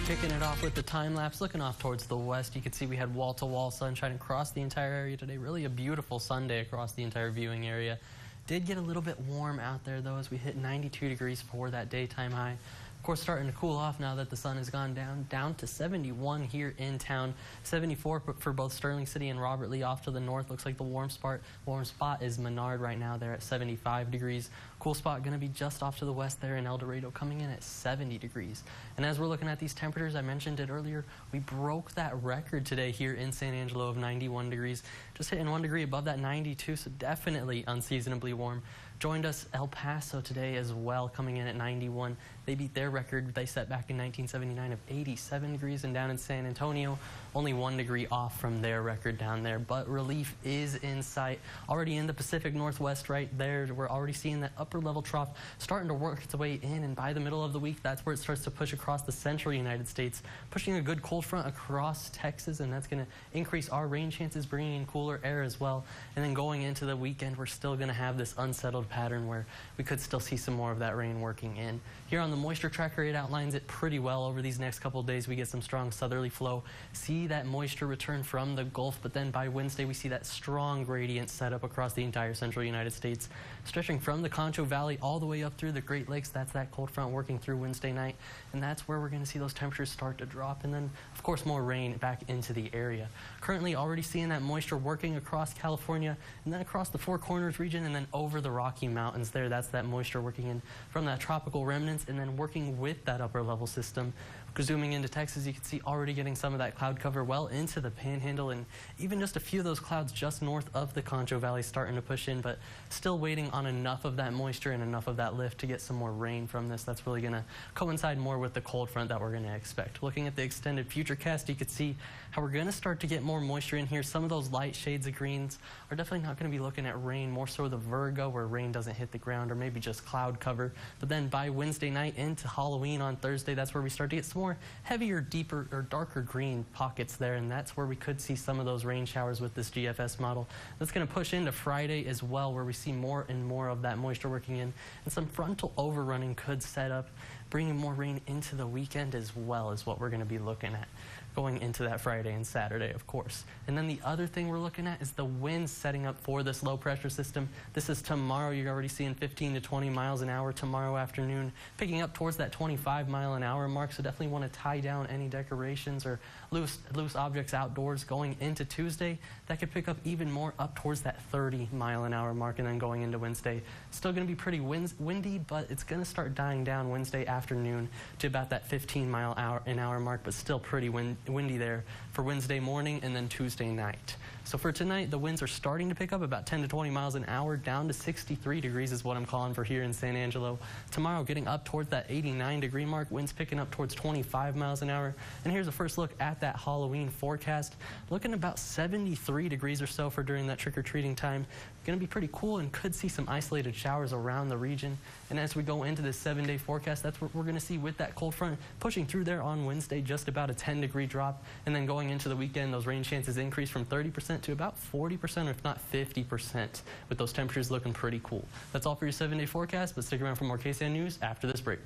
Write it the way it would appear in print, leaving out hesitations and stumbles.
Kicking it off with the time lapse, looking off towards the west, you can see we had wall-to-wall sunshine across the entire area today. Really a beautiful Sunday across the entire viewing area. Did get a little bit warm out there though as we hit 92 degrees for that daytime high. Of course, starting to cool off now that the sun has gone down to 71 here in town. 74 for both Sterling City and Robert Lee off to the north. Looks like the warm spot is Menard right now there at 75 degrees. Cool spot going to be just off to the west there in El Dorado, coming in at 70 degrees. And as we're looking at these temperatures, I mentioned it earlier, we broke that record today here in San Angelo of 91 degrees. Just hitting 1 degree above that 92, so definitely unseasonably warm. Joined us El Paso today as well, coming in at 91. They beat their record they set back in 1979 of 87 degrees, and down in San Antonio, only 1 degree off from their record down there. But relief is in sight. Already in the Pacific Northwest right there, we're already seeing that upper level trough starting to work its way in, and by the middle of the week, that's where it starts to push across the central United States, pushing a good cold front across Texas, and that's going to increase our rain chances, bringing in cooler air as well. And then going into the weekend, we're still going to have this unsettled pattern where we could still see some more of that rain working in. Here on the moisture tracker, it outlines it pretty well. Over these next couple of days, we get some strong southerly flow, see that moisture return from the Gulf, but then by Wednesday, we see that strong gradient set up across the entire central United States, stretching from the Concho Valley all the way up through the Great Lakes. That's that cold front working through Wednesday night, and that's where we're going to see those temperatures start to drop, and then, of course, more rain back into the area. Currently already seeing that moisture working across California, and then across the Four Corners region, and then over the Rocky Mountains there. That's that moisture working in from that tropical remnants and then working with that upper level system. Zooming into Texas, you can see already getting some of that cloud cover well into the Panhandle, and even just a few of those clouds just north of the Concho Valley starting to push in, but still waiting on enough of that moisture and enough of that lift to get some more rain from this. That's really going to coincide more with the cold front that we're going to expect. Looking at the extended futurecast, you can see how we're going to start to get more moisture in here. Some of those light shades of greens are definitely not going to be looking at rain, more so the Virgo where rain doesn't hit the ground, or maybe just cloud cover. But then by Wednesday night into Halloween on Thursday, that's where we start to get some more heavier, deeper, or darker green pockets there, and that's where we could see some of those rain showers with this GFS model. That's going to push into Friday as well, where we see more and more of that moisture working in, and some frontal overrunning could set up, bringing more rain into the weekend as well, is what we're going to be looking at going into that Friday and Saturday, of course. And then the other thing we're looking at is the winds setting up for this low pressure system. This is tomorrow. You're already seeing 15 to 20 miles an hour tomorrow afternoon, picking up towards that 25-mile-an-hour mark. So definitely want to tie down any decorations or loose objects outdoors going into Tuesday. That could pick up even more up towards that 30-mile-an-hour mark, and then going into Wednesday. Still going to be pretty windy, but it's going to start dying down Wednesday afternoon to about that 15-mile-an-hour mark, but still pretty windy there for Wednesday morning and then Tuesday night. So for tonight, the winds are starting to pick up about 10 to 20 miles an hour, down to 63 degrees is what I'm calling for here in San Angelo. Tomorrow, getting up towards that 89-degree mark, winds picking up towards 25 miles an hour. And here's a first look at that Halloween forecast. Looking about 73 degrees or so for during that trick-or-treating time. Going to be pretty cool and could see some isolated showers around the region. And as we go into this 7-day forecast, that's what we're going to see with that cold front pushing through there on Wednesday, just about a 10-degree drop. And then going into the weekend, those rain chances increase from 30% to about 40%, or if not 50%, with those temperatures looking pretty cool. That's all for your 7-day forecast, but stick around for more KSAN news after this break.